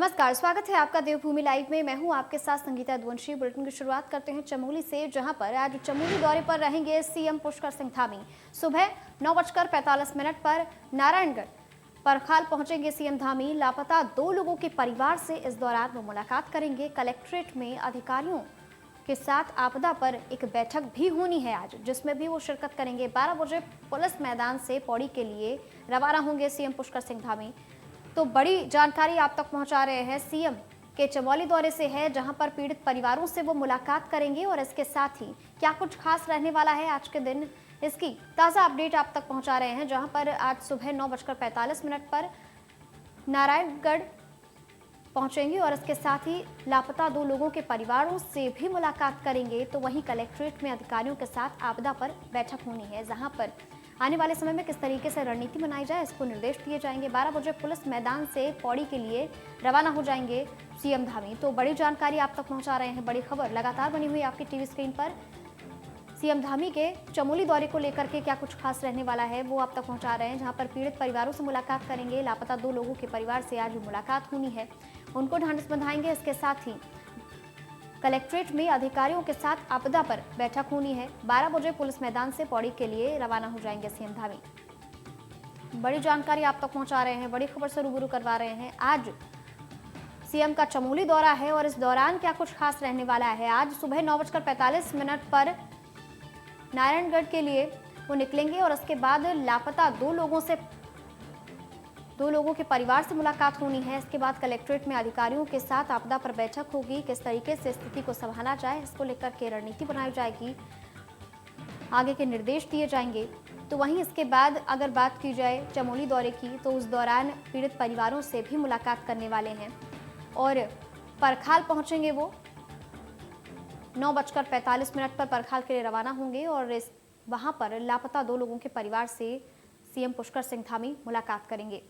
नमस्कार, स्वागत है आपका देवभूमि लाइव में। मैं हूं आपके साथ संगीता द्वंशी। बुलेटिन की शुरुआत करते हैं चमोली से, जहां पर आज चमोली दौरे पर रहेंगे सीएम पुष्कर सिंह धामी। सुबह 9:45 पर नारायणगढ़ परखाल पहुंचेंगे सीएम धामी। लापता 2 लोगों के परिवार से इस दौरान वो मुलाकात करेंगे। कलेक्ट्रेट में अधिकारियों के साथ आपदा पर एक बैठक भी होनी है आज, जिसमें भी वो शिरकत करेंगे। 12 बजे पुलिस मैदान से पौड़ी के लिए रवाना होंगे सीएम पुष्कर सिंह धामी। तो बड़ी जानकारी आप तक पहुंचा रहे हैं। सीएम के चमोली दौरे से है, जहां पर पीड़ित परिवारों से वो मुलाकात करेंगे और इसके साथ ही क्या कुछ खास रहने वाला है आज के दिन, इसकी ताज़ा अपडेट आप तक पहुंचा रहे हैं। जहां पर आज सुबह 9:45 पर नारायणगढ़ पहुंचेंगे और इसके साथ ही लापता 2 लोगों के परिवारों से भी मुलाकात करेंगे। तो वहीं कलेक्ट्रेट में अधिकारियों के साथ आपदा पर बैठक होनी है, जहां पर आने वाले समय में किस तरीके से रणनीति बनाई जाए, इसको निर्देश दिए जाएंगे। 12 बजे पुलिस मैदान से पौड़ी के लिए रवाना हो जाएंगे सीएम धामी। तो बड़ी जानकारी आप तक पहुंचा रहे हैं। बड़ी खबर लगातार बनी हुई है आपकी टीवी स्क्रीन पर। सीएम धामी के चमोली दौरे को लेकर के क्या कुछ खास रहने वाला है, वो आप तक पहुंचा रहे हैं। जहां पर पीड़ित परिवारों से मुलाकात करेंगे। लापता 2 लोगों के परिवार से आज मुलाकात होनी है, उनको ढांढस बंधाएंगे। इसके साथ ही कलेक्ट्रेट में अधिकारियों के साथ आपदा पर बैठक होनी है। 12 बजे पुलिस मैदान से पौड़ी के लिए रवाना हो जाएंगे सीएम धामी। बड़ी जानकारी आप तक पहुंचा रहे हैं, बड़ी खबर से रूबरू करवा रहे हैं। आज सीएम का चमोली दौरा है और इस दौरान क्या कुछ खास रहने वाला है। आज सुबह 9:45 पर नारायणगढ़ के लिए वो निकलेंगे और उसके बाद लापता 2 लोगों के परिवार से मुलाकात होनी है। इसके बाद कलेक्ट्रेट में अधिकारियों के साथ आपदा पर बैठक होगी। किस तरीके से स्थिति को संभाला जाए, इसको लेकर के रणनीति बनाई जाएगी, आगे के निर्देश दिए जाएंगे। तो वहीं इसके बाद अगर बात की जाए चमोली दौरे की, तो उस दौरान पीड़ित परिवारों से भी मुलाकात करने वाले हैं और परखाल पहुंचेंगे। वो 9:45 पर परखाल के लिए रवाना होंगे और वहां पर लापता 2 लोगों के परिवार से सीएम पुष्कर सिंह धामी मुलाकात करेंगे।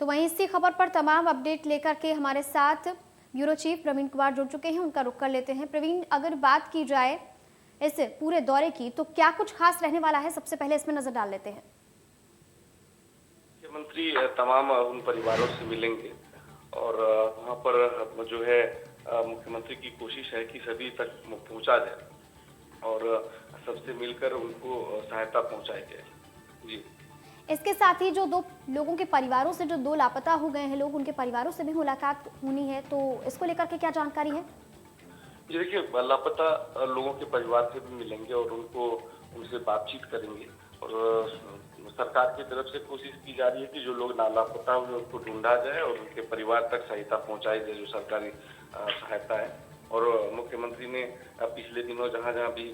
तो वहीं इसी खबर पर तमाम अपडेट लेकर के हमारे साथ ब्यूरो चीफ प्रवीण कुमार जुड़ चुके हैं, उनका रुख कर लेते हैं। प्रवीण, अगर बात की जाए इस पूरे दौरे की, तो क्या कुछ खास रहने वाला है, सबसे पहले इसमें नजर डाल लेते हैं। मुख्यमंत्री तमाम उन परिवारों से मिलेंगे और वहाँ पर जो है मुख्यमंत्री की कोशिश है कि सभी तक पहुँचा जाए और सबसे मिलकर उनको सहायता पहुँचाई जाए। जी, इसके साथ ही जो 2 लोगों के परिवारों से, जो 2 लापता हो गए हैं लोग, उनके परिवारों से भी मुलाकात होनी है, तो इसको लेकर के क्या जानकारी है? जी देखिए, लापता लोगों के परिवार से भी मिलेंगे और उनसे बातचीत करेंगे और सरकार की तरफ से कोशिश की जा रही है कि जो लोग लापता हुए उनको ढूंढा जाए और उनके परिवार तक सहायता पहुंचाई जाए, जो सरकारी सहायता है। और मुख्यमंत्री ने पिछले दिनों जहां भी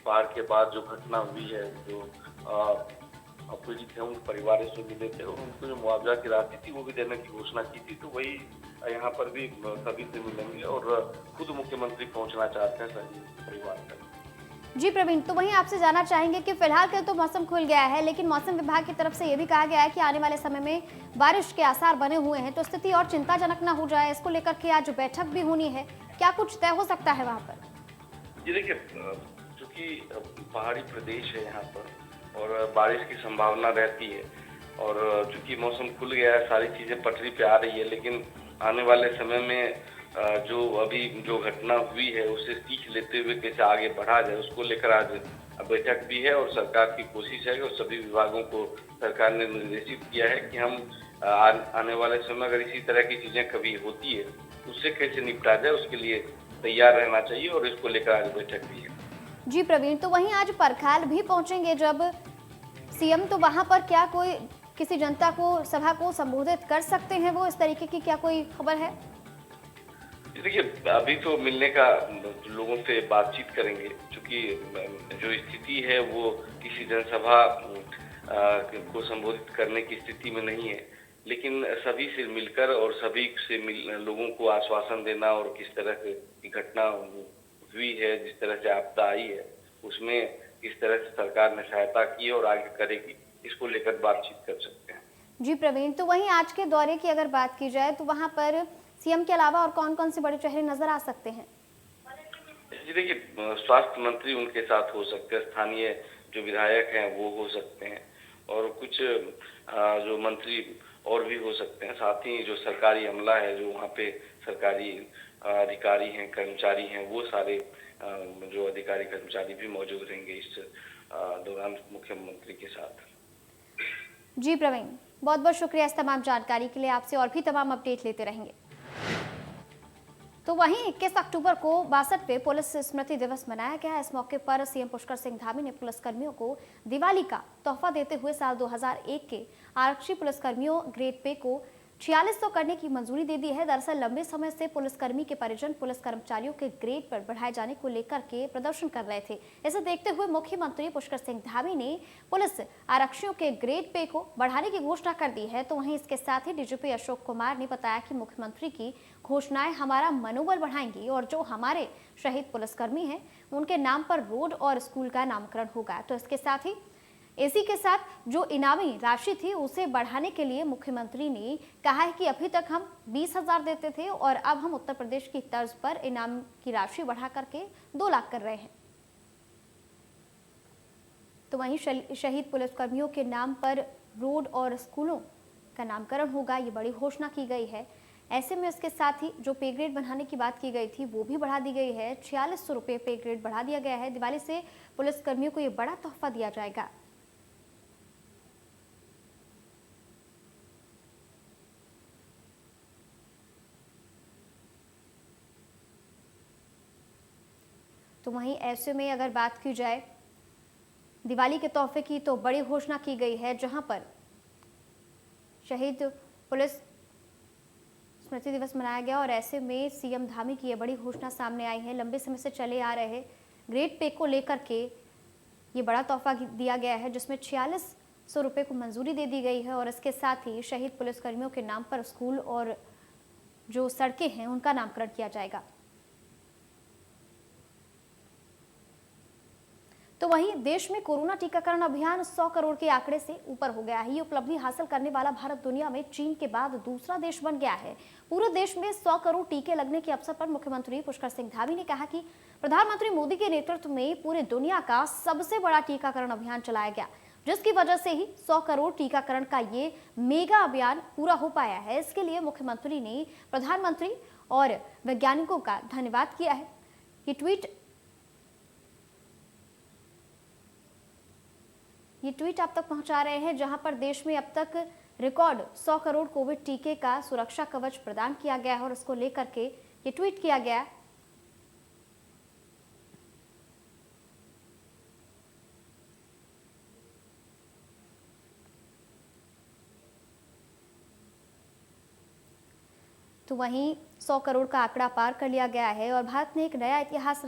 बाढ़ के बाद जो घटना हुई है, जो पीड़ित है, उन परिवारों से मिले थे और उनको जो मुआवजा की राशि थी वो भी देने की घोषणा की थी। तो वही यहाँ पर भी सभी से मिलेंगे और खुद मुख्यमंत्री पहुंचना चाहते हैं सभी परिवार तक। जी प्रवीण, तो वहीं आपसे जानना चाहेंगे कि फिलहाल के तो मौसम खुल गया है, लेकिन मौसम विभाग की तरफ से ये भी कहा गया है कि आने वाले समय में बारिश के आसार बने हुए हैं, तो स्थिति और चिंताजनक ना हो जाए, इसको लेकर के आज बैठक भी होनी है। क्या कुछ तय हो सकता है वहाँ पर? जी देखिए, चूंकि पहाड़ी प्रदेश है यहाँ पर और बारिश की संभावना रहती है और चूंकि मौसम खुल गया है, सारी चीजें पटरी पे आ रही है, लेकिन आने वाले समय में जो अभी जो घटना हुई है उससे सीख लेते हुए कैसे आगे बढ़ा जाए, उसको लेकर आज बैठक भी है और सरकार की कोशिश है और सभी विभागों को सरकार ने निर्देशित किया है कि हम आने वाले समय अगर इसी तरह की चीजें कभी होती है उससे कैसे निपटा जाए, उसके लिए तैयार रहना चाहिए और इसको लेकर आज बैठक भी है। जी प्रवीण, तो वहीं आज परखाल भी पहुंचेंगे जब सीएम, तो वहां पर क्या कोई किसी जनता को, सभा को संबोधित कर सकते हैं वो, इस तरीके की क्या कोई खबर है? देखिए, अभी तो मिलने का लोगों से बातचीत करेंगे, क्योंकि जो स्थिति है वो किसी जनसभा को संबोधित करने की स्थिति में नहीं है, लेकिन सभी से मिलकर और सभी से लोगों को आश्वासन देना और किस तरह की घटना हुई है, जिस तरह से आपदा आई है, उसमें किस तरह से सरकार ने सहायता की और आगे करेगी, इसको लेकर बातचीत कर सकते हैं। जी प्रवीण, तो वहीं आज के दौरे की अगर बात की जाए, तो वहां पर सीएम के अलावा और कौन कौन से बड़े चेहरे नजर आ सकते हैं? जी देखिए, स्वास्थ्य मंत्री उनके साथ हो सकते हैं, स्थानीय जो विधायक हैं वो हो सकते हैं और कुछ जो मंत्री और भी हो सकते हैं। साथ ही जो सरकारी अमला है, जो वहाँ पे सरकारी अधिकारी हैं, कर्मचारी हैं, वो सारे जो अधिकारी कर्मचारी भी मौजूद रहेंगे इस दौरान मुख्यमंत्री के साथ। जी प्रवीण, बहुत बहुत शुक्रिया इस तमाम जानकारी के लिए। आपसे और भी तमाम अपडेट लेते रहेंगे। तो वहीं 21 अक्टूबर को 62वें पुलिस स्मृति दिवस मनाया गया। इस मौके पर सीएम पुष्कर सिंह धामी ने पुलिसकर्मियों को दिवाली का तोहफा देते हुए साल 2001 के आरक्षी पुलिसकर्मियों ग्रेड पे को 4600 करने की मंजूरी दे दी है। दरअसल लंबे समय से पुलिसकर्मी के परिजन पुलिस कर्मचारियों के ग्रेड पर बढ़ाए जाने को लेकर के प्रदर्शन कर रहे थे। इसे देखते हुए मुख्यमंत्री पुष्कर सिंह धामी ने पुलिस आरक्षियों के ग्रेड पे को बढ़ाने की घोषणा कर दी है। तो वहीं इसके साथ ही डीजीपी अशोक कुमार ने बताया कि मुख्यमंत्री की घोषणाएं हमारा मनोबल बढ़ाएंगी और जो हमारे शहीद पुलिसकर्मी हैं उनके नाम पर रोड और स्कूल का नामकरण होगा। तो इसके साथ ही इसी के साथ जो इनामी राशि थी उसे बढ़ाने के लिए मुख्यमंत्री ने कहा है कि अभी तक हम 20,000 देते थे और अब हम उत्तर प्रदेश की तर्ज पर इनाम की राशि बढ़ा करके 2 लाख कर रहे हैं। तो वहीं शहीद पुलिसकर्मियों के नाम पर रोड और स्कूलों का नामकरण होगा, ये बड़ी घोषणा की गई है। ऐसे में इसके साथ ही जो पे ग्रेड बढ़ाने की बात की गई थी वो भी बढ़ा दी गई है। 4600 रुपये पे ग्रेड बढ़ा दिया गया है। दिवाली से पुलिसकर्मियों को ये बड़ा तोहफा दिया जाएगा। तो वहीं ऐसे में अगर बात की जाए दिवाली के तोहफे की, तो बड़ी घोषणा की गई है जहां पर शहीद पुलिस स्मृति दिवस मनाया गया और ऐसे में सीएम धामी की ये बड़ी घोषणा सामने आई है। लंबे समय से चले आ रहे ग्रेड पे को लेकर के ये बड़ा तोहफा दिया गया है जिसमें 4600 रुपये को मंजूरी दे दी गई है और इसके साथ ही शहीद पुलिसकर्मियों के नाम पर स्कूल और जो सड़कें हैं उनका नामकरण किया जाएगा। तो वहीं देश में कोरोना टीकाकरण अभियान 100 करोड़ के आंकड़े से ऊपर हो गया है। ये उपलब्धि हासिल करने वाला भारत दुनिया में चीन के बाद दूसरा देश बन गया है। पूरे देश में 100 करोड़ टीके लगने के अवसर पर मुख्यमंत्री पुष्कर सिंह धामी ने कहा कि प्रधानमंत्री मोदी के नेतृत्व में पूरे दुनिया का सबसे बड़ा टीकाकरण अभियान चलाया गया, जिसकी वजह से ही 100 करोड़ टीकाकरण का ये मेगा अभियान पूरा हो पाया है। इसके लिए मुख्यमंत्री ने प्रधानमंत्री और वैज्ञानिकों का धन्यवाद किया है। ये ट्वीट आप तक पहुंचा रहे हैं जहां पर देश में अब तक रिकॉर्ड 100 करोड़ कोविड टीके का सुरक्षा कवच प्रदान किया गया है और इसको लेकर के ये ट्वीट किया गया। तो वहीं 100 करोड़ का आंकड़ा पार कर लिया गया है और भारत ने एक नया इतिहास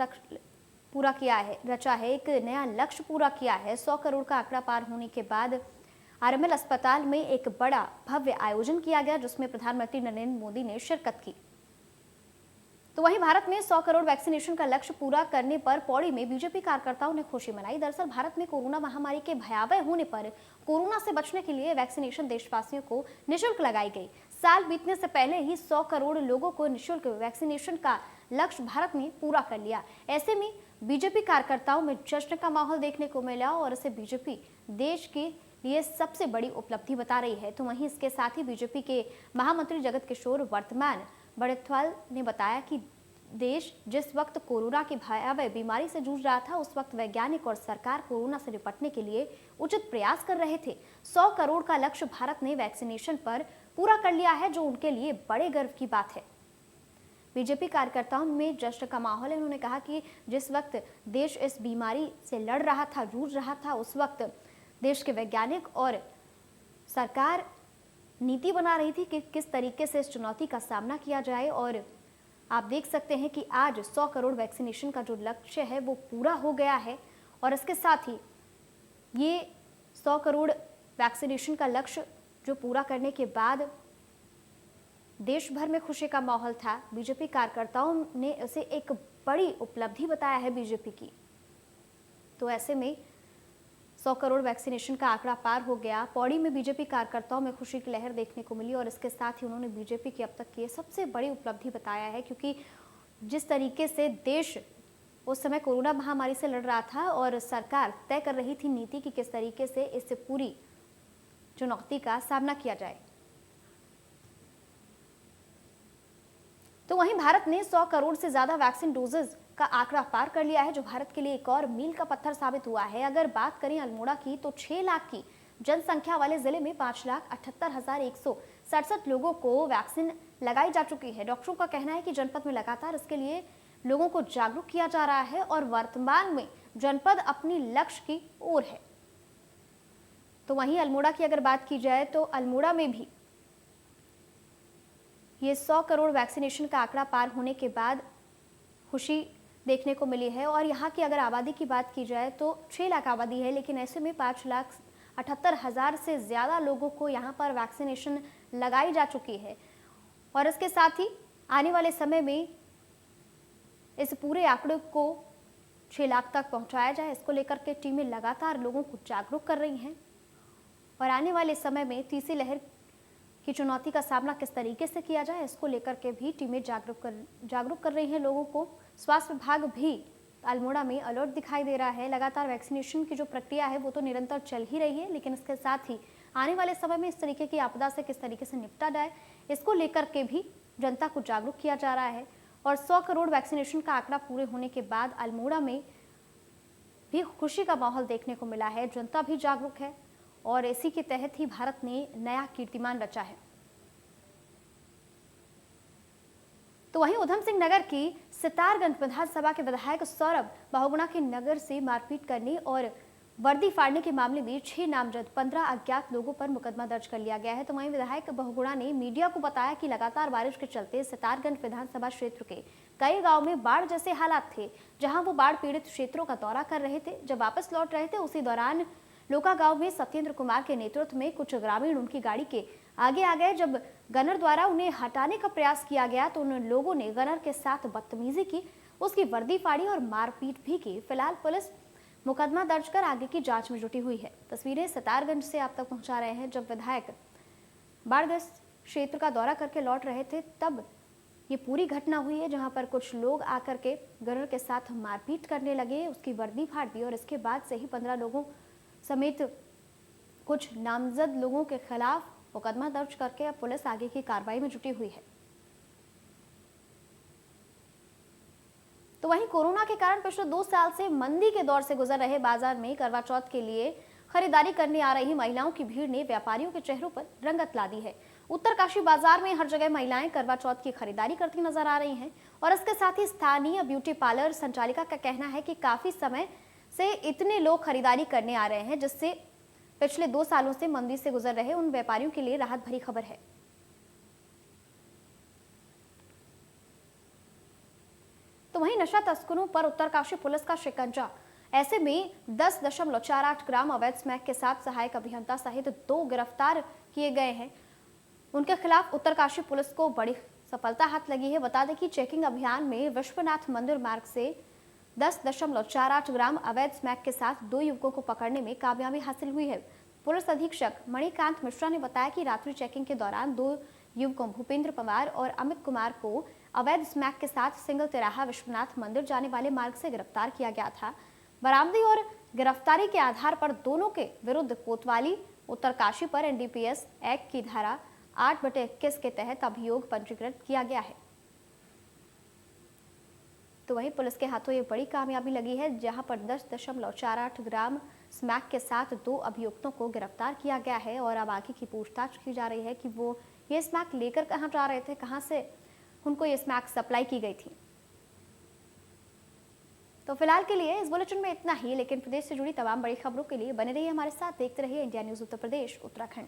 रचा है, एक नया लक्ष्य पूरा किया है। 100 करोड़ का आंकड़ा पार होने के बाद आरएमएल अस्पताल में एक बड़ा भव्य आयोजन किया गया जिसमें प्रधानमंत्री नरेंद्र मोदी ने शिरकत की। तो वहीं भारत में 100 करोड़ वैक्सीनेशन का लक्ष्य पूरा करने पर पौड़ी में बीजेपी कार्यकर्ताओं ने खुशी मनाई। दरअसल भारत में कोरोना महामारी के भयावह होने पर कोरोना से बचने के लिए वैक्सीनेशन देशवासियों को निःशुल्क लगाई गई। साल बीतने से पहले ही 100 करोड़ लोगों को निःशुल्क वैक्सीनेशन का लक्ष्य भारत ने पूरा कर लिया। ऐसे में बीजेपी कार्यकर्ताओं में जश्न का माहौल देखने को मिला और इसे बीजेपी देश के लिए सबसे बड़ी उपलब्धि बता रही है। तो वहीं इसके साथ ही बीजेपी के महामंत्री जगत किशोर वर्तमान बड़ेथवाल ने बताया कि देश जिस वक्त कोरोना की भयावह बीमारी से जूझ रहा था उस वक्त वैज्ञानिक और सरकार कोरोना से निपटने के लिए उचित प्रयास कर रहे थे। 100 करोड़ का लक्ष्य भारत ने वैक्सीनेशन पर पूरा कर लिया है जो उनके लिए बड़े गर्व की बात है। बीजेपी कार्यकर्ताओं में जश्न का माहौल है। उन्होंने कहा कि जिस वक्त देश इस बीमारी से लड़ रहा था, जूझ रहा था, उस वक्त देश के वैज्ञानिक और सरकार नीति बना रही थी कि किस तरीके से इस चुनौती का सामना किया जाए और आप देख सकते हैं कि आज 100 करोड़ वैक्सीनेशन का जो लक्ष्य है वो पूरा हो गया है और इसके साथ ही ये 100 करोड़ वैक्सीनेशन का लक्ष्य जो पूरा करने के बाद देश भर में खुशी का माहौल था। बीजेपी कार्यकर्ताओं ने इसे एक बड़ी उपलब्धि बताया है बीजेपी की। तो ऐसे में 100 करोड़ वैक्सीनेशन का आंकड़ा पार हो गया। पौड़ी में बीजेपी कार्यकर्ताओं में खुशी की लहर देखने को मिली और इसके साथ ही उन्होंने बीजेपी की अब तक की सबसे बड़ी उपलब्धि बताया है, क्योंकि जिस तरीके से देश उस समय कोरोना महामारी से लड़ रहा था और सरकार तय कर रही थी नीति की किस तरीके से इस पूरी चुनौती का सामना किया जाए। तो वहीं भारत ने 100 करोड़ से ज्यादा वैक्सीन डोजेज का आंकड़ा पार कर लिया है, जो भारत के लिए एक और मील का पत्थर साबित हुआ है। अगर बात करें अल्मोड़ा की, तो 6 लाख की जनसंख्या वाले जिले में 5,78,167 लोगों को वैक्सीन लगाई जा चुकी है। डॉक्टरों का कहना है कि जनपद में लगातार इसके लिए लोगों को जागरूक किया जा रहा है और वर्तमान में जनपद अपनी लक्ष्य की ओर है। तो वहीं अल्मोड़ा की अगर बात की जाए, तो अल्मोड़ा में भी ये 100 करोड़ वैक्सीनेशन का आंकड़ा पार होने के बाद खुशी देखने को मिली है। और यहाँ की अगर आबादी की बात की जाए, तो 6 लाख आबादी है, लेकिन ऐसे में 5,78,000 से ज़्यादा लोगों को यहाँ पर वैक्सीनेशन लगाई जा चुकी है। और इसके साथ ही आने वाले समय में इस पूरे आंकड़े को 6 लाख तक पहुँचाया जाए, इसको लेकर के टीमें लगातार लोगों को जागरूक कर रही हैं। और आने वाले समय में तीसरी लहर की चुनौती का सामना किस तरीके से किया जाए, इसको लेकर के भी टीमें जागरूक कर रही हैं लोगों को। स्वास्थ्य विभाग भी अल्मोड़ा में अलर्ट दिखाई दे रहा है। लगातार वैक्सीनेशन की जो प्रक्रिया है वो तो निरंतर चल ही रही है, लेकिन इसके साथ ही आने वाले समय में इस तरीके की आपदा से किस तरीके से निपटा जाए, इसको लेकर के भी जनता को जागरूक किया जा रहा है। और 100 करोड़ वैक्सीनेशन का आंकड़ा पूरे होने के बाद अल्मोड़ा में भी खुशी का माहौल देखने को मिला है। जनता भी जागरूक है और इसी के तहत ही भारत ने नया कीर्तिमान रचा है। तो वहीं उधम सिंह नगर की सितारगंज विधानसभा के विधायक सौरभ बहुगुणा के नगर से मारपीट करने और वर्दी फाड़ने के मामले में 6 नामजद 15 अज्ञात लोगों पर मुकदमा दर्ज कर लिया गया है। तो वहीं विधायक बहुगुणा ने मीडिया को बताया कि लगातार बारिश के चलते सितारगंज विधानसभा क्षेत्र के कई गांव में बाढ़ जैसे हालात थे, जहां वो बाढ़ पीड़ित क्षेत्रों का दौरा कर रहे थे। जब वापस लौट रहे थे, उसी दौरान लोका गांव में सत्येंद्र कुमार के नेतृत्व में कुछ ग्रामीण उनकी गाड़ी के आगे आ गए। जब गनर द्वारा उन्हें हटाने का प्रयास किया गया तो उन लोगों ने गनर के साथ बदतमीजी की, उसकी वर्दी फाड़ी और मारपीट भी की। फिलहाल पुलिस मुकदमा दर्ज कर आगे की जांच में जुटी हुई है। तस्वीरें सितारगंज से आप तक पहुंचा रहे हैं। जब विधायक बाढ़ग्रस्त क्षेत्र का दौरा करके लौट रहे थे, तब ये पूरी घटना हुई है, जहां पर कुछ लोग आकर के गनर के साथ मारपीट करने लगे, उसकी वर्दी फाड़ दी और इसके बाद से ही 15 लोगों समेत कुछ नामजद लोगों के खिलाफ मुकदमा दर्ज करके अब पुलिस आगे की कार्रवाई में जुटी हुई है। तो वहीं कोरोना के कारण पिछले 2 साल से मंदी के दौर से गुजर रहे बाजार में करवा चौथ के लिए खरीदारी करने आ रही महिलाओं की भीड़ ने व्यापारियों के चेहरों पर रंगत ला दी है। उत्तरकाशी बाजार में हर जगह महिलाएं करवा चौथ की खरीदारी करती नजर आ रही हैं और इसके साथ ही स्थानीय ब्यूटी पार्लर संचालिका का कहना है कि काफी समय से इतने लोग खरीदारी करने आ रहे हैं, जिससे पिछले 2 सालों से मंदी से गुजर रहे उन व्यापारियों के लिए राहत भरी खबर है। तो वहीं नशा तस्करों पर उत्तरकाशी पुलिस का शिकंजा। ऐसे में 10.48 ग्राम अवैध स्मैक के साथ सहायक अभियंता सहित 2 गिरफ्तार किए गए हैं। उनके खिलाफ उत्तरकाशी पुलिस को बड़ी सफलता हाथ लगी है। बता दें कि चेकिंग अभियान में विश्वनाथ मंदिर मार्ग से 10.48 ग्राम अवैध स्मैक के साथ 2 युवकों को पकड़ने में कामयाबी हासिल हुई है। पुलिस अधीक्षक मणिकांत मिश्रा ने बताया कि रात्रि चेकिंग के दौरान 2 युवकों भूपेंद्र पवार और अमित कुमार को अवैध स्मैक के साथ सिंगल तिराहा विश्वनाथ मंदिर जाने वाले मार्ग से गिरफ्तार किया गया था। बरामदी और गिरफ्तारी के आधार पर दोनों के विरुद्ध कोतवाली उत्तरकाशी पर एनडीपीएस एक्ट की धारा 8/21 के तहत अभियोग पंजीकृत किया गया है। तो वहीं पुलिस के हाथों ये बड़ी कामयाबी लगी है, जहां पर 10.48 ग्राम स्मैक के साथ 2 अभियुक्तों को गिरफ्तार किया गया है और अब आगे की पूछताछ की जा रही है कि वो ये स्मैक लेकर कहां जा रहे थे, कहां से उनको ये स्मैक सप्लाई की गई थी। तो फिलहाल के लिए इस बुलेटिन में इतना ही, लेकिन प्रदेश से जुड़ी तमाम बड़ी खबरों के लिए बने रहिए हमारे साथ, देखते रहिए इंडिया न्यूज उत्तर प्रदेश उत्तराखंड।